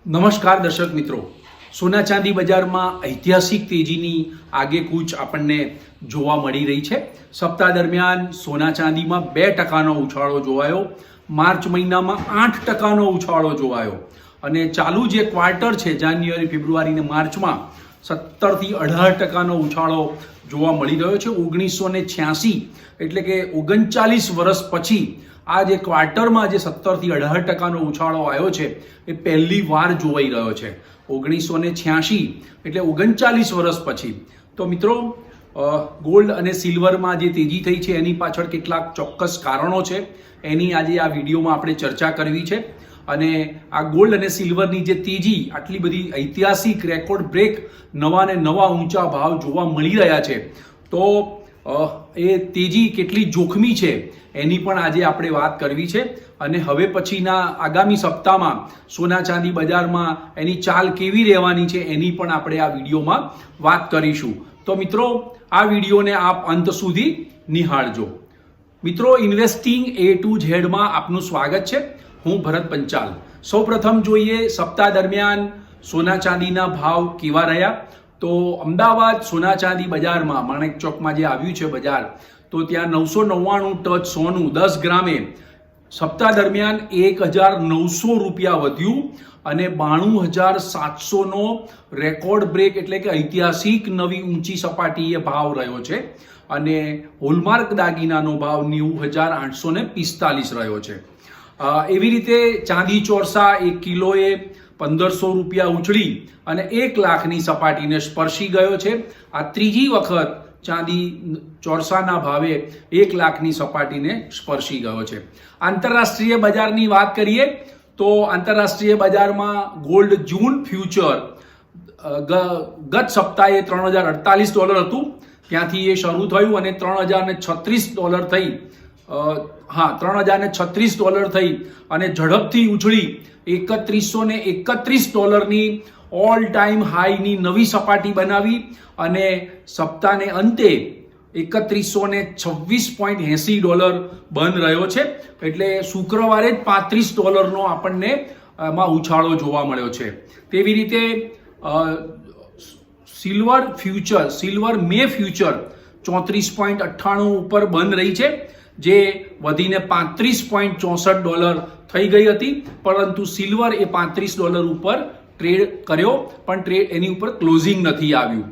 નમસ્કાર દર્શક મિત્રો, સોના ચાંદી બજારમાં ઐતિહાસિક તેજીની આગેકૂચ આપણને જોવા મળી રહી છે. સપ્તાહ દરમિયાન સોના ચાંદીમાં 2% ઉછાળો જોવાયો, માર્ચ મહિનામાં 8% ઉછાળો જોવાયો અને ચાલુ જે ક્વાર્ટર છે જાન્યુઆરી, ફેબ્રુઆરી અને માર્ચમાં 17 થી 18% ઉછાળો જોવા મળી રહ્યો છે. 1986 એટલે કે 39 વર્ષ પછી આ જે ક્વાર્ટરમાં જે 17 થી 18% ઉછાળો આવ્યો છે એ પહેલી વાર જોવાઈ રહ્યો છે. 1986 એટલે 39 વર્ષ પછી. તો મિત્રો, ગોલ્ડ અને સિલ્વરમાં જે તેજી થઈ છે એની પાછળ કેટલાક ચોક્કસ કારણો છે, એની આજે આ વિડીયોમાં આપણે ચર્ચા કરવી છે. અને આ ગોલ્ડ અને સિલ્વરની જે તેજી, આટલી બધી ઐતિહાસિક રેકોર્ડ બ્રેક, નવા ને નવા ઊંચા ભાવ જોવા મળી રહ્યા છે, તો એ તેજી કેટલી જોખમી છે એની પણ આજે આપણે વાત કરવી છે. અને હવે પછીના આગામી સપ્તાહમાં સોના ચાંદી બજારમાં એની ચાલ કેવી રહેવાની છે એની પણ આપણે આ વિડીયોમાં વાત કરીશું. તો મિત્રો, આ વિડીયોને આપ અંત સુધી નિહાળજો. મિત્રો, ઇન્વેસ્ટિંગ A to Z માં આપનું સ્વાગત છે. હું ભરત પંચાલ. સૌપ્રથમ જોઈએ સપ્તાહ દરમિયાન સોના ચાંદીના ભાવ કેવા રહ્યા. તો અમદાવાદ સોના ચાંદી બજારમાં, માણેક ચોકમાં જે આવ્યું છે બજાર, તો ત્યાં 999 ટચ સોનું 10 ગ્રામે સપ્તાહ દરમિયાન 1900 રૂપિયા વધ્યું અને 92700નો રેકોર્ડ બ્રેક એટલે કે ઐતિહાસિક નવી ઊંચી સપાટીએ ભાવ રહ્યો છે. અને હોલમાર્ક દાગીનાનો ભાવ 90845 રહ્યો છે. એવી રીતે ચાંદી ચોરસા 1 કિલોએ 1500 રૂપિયા ઉછળી અને 1 લાખની સપાટીને સ્પર્શી ગયો છે. આ ત્રીજી વખત ચાંદી ચોરસાના ભાવે 1 લાખની સપાટીને સ્પર્શી ગયો છે. આંતરરાષ્ટ્રીય બજારની વાત કરીએ તો આંતરરાષ્ટ્રીય બજારમાં ગોલ્ડ જૂન ફ્યુચર ગત સપ્તાહે $3048 હતું, ત્યાંથી એ શરૂ થયું અને $3036 થઈ. $3036 થઈ અને ઝડપથી ઉછળી $3131ની ઓલ ટાઈમ હાઈની નવી સપાટી બનાવી અને સપ્તાહને અંતે $3126.80 બંધ રહ્યો છે. એટલે શુક્રવારે જ $35નો આપણને એમાં ઉછાળો જોવા મળ્યો છે. તેવી રીતે સિલ્વર મે ફ્યુચર 34.98 ઉપર બંધ રહી છે, જે વધીને $35.64 થઈ ગઈ હતી. પરંતુ સિલ્વર એ $35 ઉપર ટ્રેડ કર્યો, પણ એની ઉપર ક્લોઝિંગ નથી આવ્યું.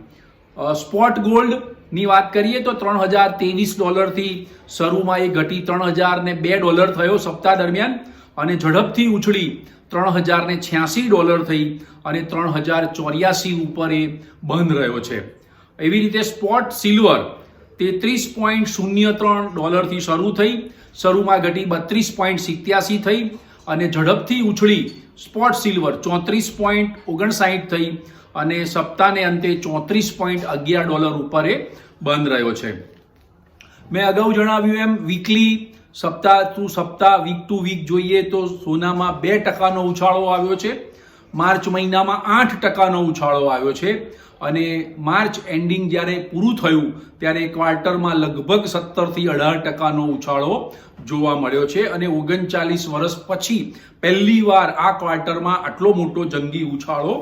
સ્પોટ ગોલ્ડની વાત કરીએ તો $3023 થી શરૂમાં એ ઘટી $3002 થયો સપ્તાહ દરમિયાન અને ઝડપથી ઉછળી $3086 થઈ અને 3084 ઉપર એ બંધ રહ્યો છે. એવી રીતે સ્પોટ સિલ્વર $33.03 થી શરૂ થઈ, શરૂમાં ઘટી $32.87 થઈ અને ઝડપથી ઉછળી સ્પોટ સિલ્વર $34.59 થઈ અને સપ્તાહને અંતે $34.11 ઉપર એ બંધ રહ્યો છે. મેં અગાઉ જણાવ્યું એમ વીકલી, સપ્તાહ ટુ સપ્તાહ, વીક ટુ વીક જોઈએ તો સોનામાં 2%નો ઉછાળો આવ્યો છે. માર્ચ મહિનામાં 8%નો ઉછાળો આવ્યો છે અને માર્ચ એન્ડિંગ જ્યારે પૂરું થયું ત્યારે ક્વાર્ટરમાં લગભગ 17 થી 18%નો ઉછાળો જોવા મળ્યો છે. અને 39 વર્ષ પછી પહેલી વાર આ ક્વાર્ટરમાં આટલો મોટો જંગી ઉછાળો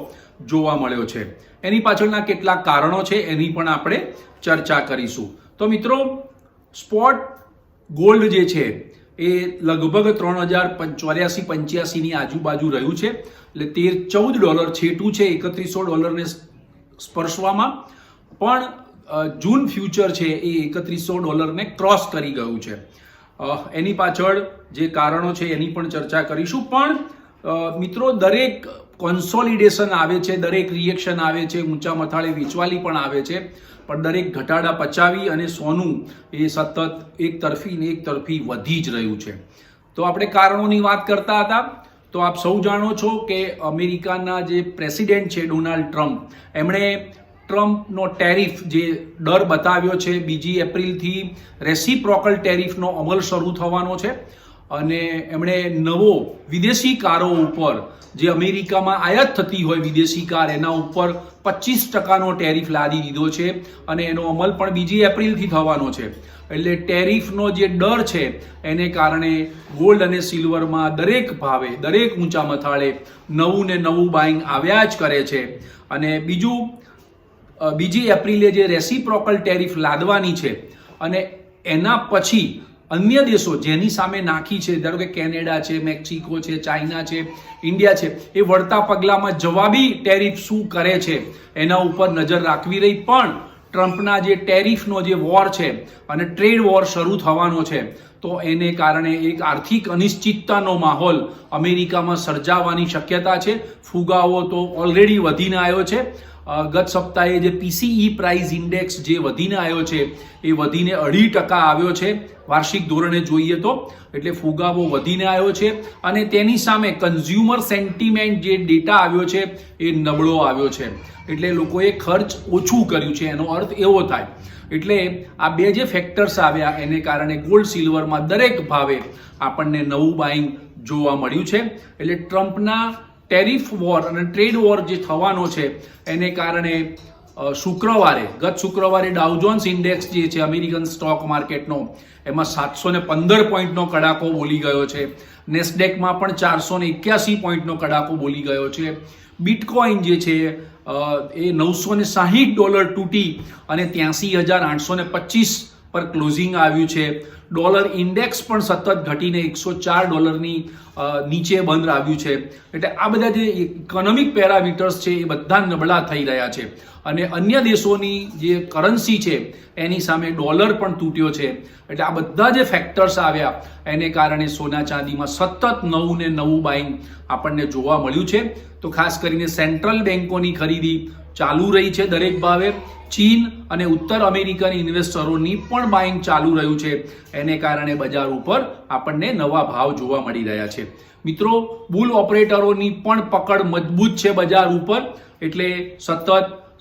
જોવા મળ્યો છે. એની પાછળના કેટલાક કારણો છે, એની પણ આપણે ચર્ચા કરીશું. તો મિત્રો, સ્પોટ ગોલ્ડ જે છે એ લગભગ $3084-85ની આજુબાજુ રહ્યું છે. એટલે $13-14 છેટું છે $3100ને સ્પર્શવામાં, પણ જૂન ફ્યુચર છે એ $3100ને ક્રોસ કરી ગયું છે. એની પાછળ જે કારણો છે એની પણ ચર્ચા કરીશું. પણ મિત્રો, દરેક કોન્સોલિડેશન આવે છે, દરેક રિએક્શન આવે છે, ઊંચા મથાળે વેચવાલી પણ આવે છે, પણ દરેક ઘટાડા પચાવી અને સોનું એ સતત એક તરફી વધી જ રહ્યું છે. તો આપણે કારણોની વાત કરતા હતા. તો આપ સૌ જાણો છો કે અમેરિકાના જે પ્રેસિડેન્ટ છે ડોનાલ્ડ ટ્રમ્પ, એમણે ટ્રમ્પનો ટેરિફ જે ડર બતાવ્યો છે, 2 એપ્રિલથી રેસિપ્રોકલ ટેરિફનો અમલ શરૂ થવાનો છે અને એમણે નવો વિદેશી કારો ઉપર જે અમેરિકામાં આયાત થતી હોય વિદેશી કાર એના ઉપર 25% ટેરિફ લાદી દીધો છે અને એનો અમલ પણ 2 એપ્રિલથી થવાનો છે. એટલે ટેરિફનો જે ડર છે એને કારણે ગોલ્ડ અને સિલ્વરમાં દરેક ભાવે, દરેક ઊંચા મથાળે નવું ને નવું બાઇંગ આવ્યા જ કરે છે. અને બીજું, 2 એપ્રિલે જે રેસિપ્રોકલ ટેરિફ લાદવાની છે અને એના પછી અન્ય દેશો જેની સામે નાખી છે, ધારો કે કેનેડા છે, મેક્સિકો છે, ચાઇના છે, ઇન્ડિયા છે, એ વળતા પગલામાં જવાબી ટેરિફ શું કરે છે એના ઉપર નજર રાખવી રહી. પણ ટ્રમ્પના જે ટેરિફનો જે વોર છે અને ટ્રેડ વોર શરૂ થવાનો છે તો એને કારણે એક આર્થિક અનિશ્ચિતતાનો માહોલ અમેરિકામાં સર્જાવાની શક્યતા છે. ફુગાવો તો ઓલરેડી વધીને આવ્યો છે. ગત સપ્તાહે જે PCE પ્રાઇસ ઇન્ડેક્સ જે વધીને આવ્યો છે એ વધીને 2.5% આવ્યો છે વાર્ષિક ધોરણે જોઈએ તો. એટલે ફુગાવો વધીને આવ્યો છે અને તેની સામે કન્ઝ્યુમર સેન્ટિમેન્ટ જે ડેટા આવ્યો છે એ નબળો આવ્યો છે. એટલે લોકોએ ખર્ચ ઓછું કર્યું છે, એનો અર્થ એવો થાય. એટલે આ બે જે ફેક્ટર્સ આવ્યા એને કારણે ગોલ્ડ સિલ્વરમાં દરેક ભાવે આપણને નવું બાઇંગ જોવા મળ્યું છે. એટલે ટ્રમ્પના ટેરિફ વોર અને ટ્રેડ વોર જે થવાનો છે એને કારણે ગત શુક્રવારે ડાઉ જોન્સ ઇન્ડેક્સ જે છે અમેરિકન સ્ટોક માર્કેટનો એમાં 715 પોઈન્ટનો કડાકો બોલી ગયો છે. નેસ્ડેકમાં પણ 481 પોઈન્ટનો કડાકો બોલી ગયો છે. બિટકોઇન જે છે એ $960 તૂટી અને 83,825 પર ક્લોઝિંગ આવ્યું છે. ડોલર ઇન્ડેક્સ પણ સતત ઘટીને $104 નીચે બંધ આવ્યું છે. એટલે આ બધા જે ઇકોનોમિક પેરામીટર્સ છે એ બધા નબળા થઈ રહ્યા છે અને અન્ય દેશોની જે કરન્સી છે એની સામે ડોલર પણ તૂટ્યો છે. એટલે આ બધા જે ફેક્ટર્સ આવ્યા એને કારણે સોના ચાંદીમાં સતત નવું ને નવું બાઇંગ આપણને જોવા મળ્યું છે. તો ખાસ કરીને સેન્ટ્રલ બેન્કોની ખરીદી ચાલુ રહી છે દરેક ભાવે. ચીન અને ઉત્તર અમેરિકન ઇન્વેસ્ટરોની પણ બાઇંગ ચાલુ રહ્યું છે. એને કારણે બજાર ઉપર આપણને નવા ભાવ જોવા મળી રહ્યા છે. મિત્રો, બુલ ઓપરેટરોની પણ પકડ મજબૂત છે બજાર ઉપર. એટલે સતત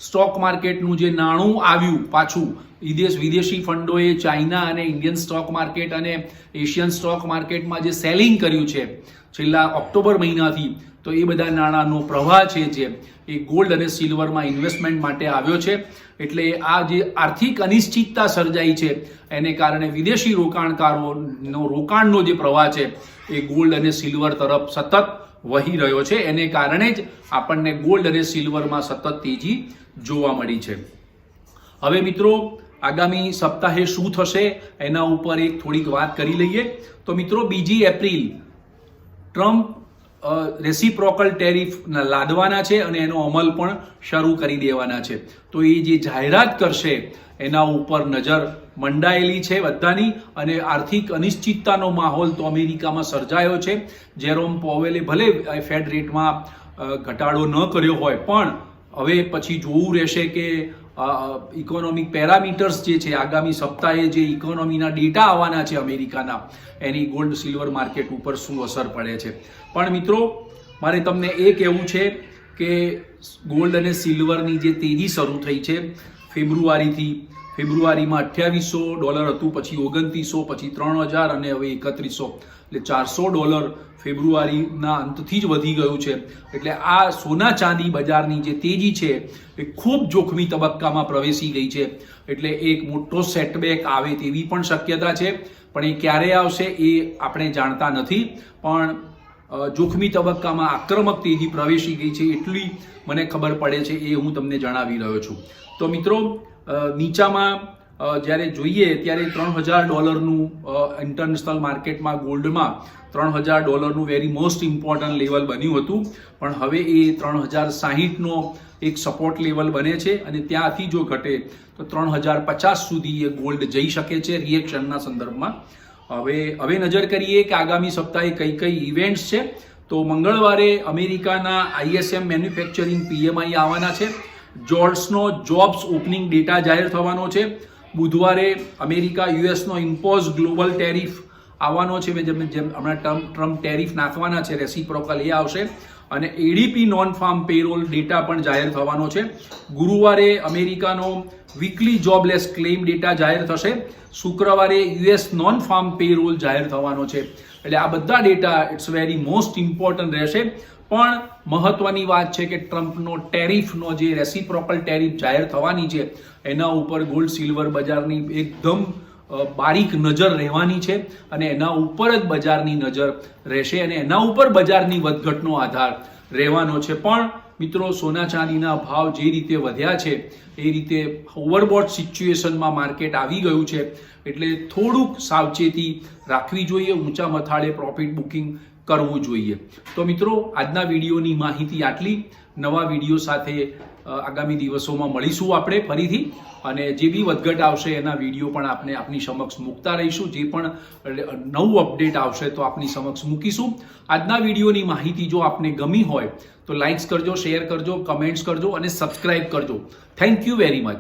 સ્ટોક માર્કેટનું જે નાણું આવ્યું પાછું, વિદેશી ફંડોએ ચાઇના અને ઇન્ડિયન સ્ટોક માર્કેટ અને એશિયન સ્ટોક માર્કેટમાં જે સેલિંગ કર્યું છે છેલ્લા ઓક્ટોબર મહિનાથી, તો એ બધા નાણાંનો પ્રવાહ છે જે એ ગોલ્ડ અને સિલ્વરમાં ઇન્વેસ્ટમેન્ટ માટે આવ્યો છે. એટલે આ જે આર્થિક અનિશ્ચિતતા સર્જાઈ છે એને કારણે વિદેશી રોકાણકારોનો રોકાણનો જે પ્રવાહ છે એ ગોલ્ડ અને સિલ્વર તરફ સતત વહી રહ્યો છે. એને કારણે જ આપણને ગોલ્ડ અને સિલ્વરમાં સતત તેજી જોવા મળી છે. હવે મિત્રો, આગામી સપ્તાહે શું થશે એના ઉપર એક થોડીક વાત કરી લઈએ. તો મિત્રો, 2 એપ્રિલ ટ્રમ્પ રેસિપ્રોકલ ટેરિફ લાદવાના છે અને એનો અમલ પણ શરૂ કરી દેવાના છે. તો એ જે જાહેરાત કરશે એના ઉપર નજર મંડાયેલી છે બધાની. અને આર્થિક અનિશ્ચિતતાનો માહોલ તો અમેરિકામાં સર્જાયો છે. જેરોમ પોવેલે ભલે ફેડ રેટમાં ઘટાડો ન કર્યો હોય પણ હવે પછી જોવું રહેશે કે ઇકોનોમિક પેરામીટર્સ જે છે આગામી સપ્તાહે જે ઇકોનોમીના ડેટા આવવાના છે અમેરિકાના, એની ગોલ્ડ સિલ્વર માર્કેટ ઉપર શું અસર પડે છે. પણ મિત્રો, મારે તમને એ કહેવું છે કે ગોલ્ડ અને સિલ્વરની જે તેજી શરૂ થઈ છે ફેબ્રુઆરીમાં $2800 હતું, પછી 2900, પછી 3000 અને હવે 3100. એટલે $400 ફેબ્રુઆરીના અંતથી જ વધી ગયું છે. એટલે આ સોના ચાંદી બજારની જે તેજી છે એ ખૂબ જોખમી તબક્કામાં પ્રવેશી ગઈ છે. એટલે એક મોટો સેટબેક આવે તેવી પણ શક્યતા છે. પણ એ ક્યારે આવશે એ આપણે જાણતા નથી. પણ જોખમી તબક્કામાં આક્રમક તેજી પ્રવેશી ગઈ છે એટલી મને ખબર પડે છે, એ હું તમને જણાવી રહ્યો છું. તો મિત્રો, નીચામાં જ્યારે જોઈએ ત્યારે $3000 ઇન્ટરનેશનલ માર્કેટમાં ગોલ્ડમાં $3000 વેરી મોસ્ટ ઇમ્પોર્ટન્ટ લેવલ બન્યું હતું. પણ હવે એ 3060નો એક સપોર્ટ લેવલ બને છે અને ત્યાંથી જો ઘટે તો 3050 સુધી એ ગોલ્ડ જઈ શકે છે રિએક્શનના સંદર્ભમાં. હવે નજર કરીએ કે આગામી સપ્તાહે કઈ ઇવેન્ટ્સ છે. તો મંગળવારે અમેરિકાના ISM મેન્યુફેક્ચરિંગ PMI આવવાના છે. જોર્ટ્સનો જોબ્સ ઓપનિંગ ડેટા જાહેર થવાનો છે. બુધવારે અમેરિકા યુએસનો ઇમ્પોઝ ગ્લોબલ ટેરિફ આવવાનો છે. જેમ હમણાં ટ્રમ્પ ટેરિફ નાખવાના છે રેસિપ્રોકલ, એ આવશે. અને ADP non farm payroll data પણ જાહેર થવાનો છે. ગુરુવારે અમેરિકાનો વીકલી જોબલેસ ક્લેમ ડેટા જાહેર થશે. શુક્રવારે US નોન ફાર્મ પેરોલ જાહેર થવાનો છે. એટલે આ બધા data it's very most important રહેશે. પણ મહત્વની વાત છે કે ટ્રમ્પનો ટેરિફનો જે રેસિપ્રોકલ ટેરિફ જાહેર થવાની છે એના ઉપર ગોલ્ડ સિલ્વર બજારની એકદમ બારીક નજર રહેવાની છે અને એના ઉપર જ બજારની નજર રહેશે અને એના ઉપર બજારની વધઘટનો આધાર રહેવાનો છે. પણ મિત્રો, સોના ચાંદીના ભાવ જે રીતે વધ્યા છે એ રીતે ઓવરબોટ સિચ્યુએશનમાં માર્કેટ આવી ગયું છે, એટલે થોડુંક સાવચેતી રાખવી જોઈએ, ઊંચા મથાળે પ્રોફિટ બુકિંગ કરવું જોઈએ. તો મિત્રો, આજના વિડીયોની માહિતી આટલી. નવા વિડીયો સાથે આગામી દિવસોમાં મળીશું આપણે ફરીથી, અને જે બી વધઘટ આવશે એના વિડીયો પણ આપણે આપની સમક્ષ મૂકતા રહીશું. જે પણ નવું અપડેટ આવશે તો આપની સમક્ષ મૂકીશું. આજના વિડીયોની માહિતી જો આપને ગમી હોય તો લાઇક્સ કરજો, શેર કરજો, કમેન્ટ્સ કરજો અને સબસ્ક્રાઇબ કરજો. Thank you very much.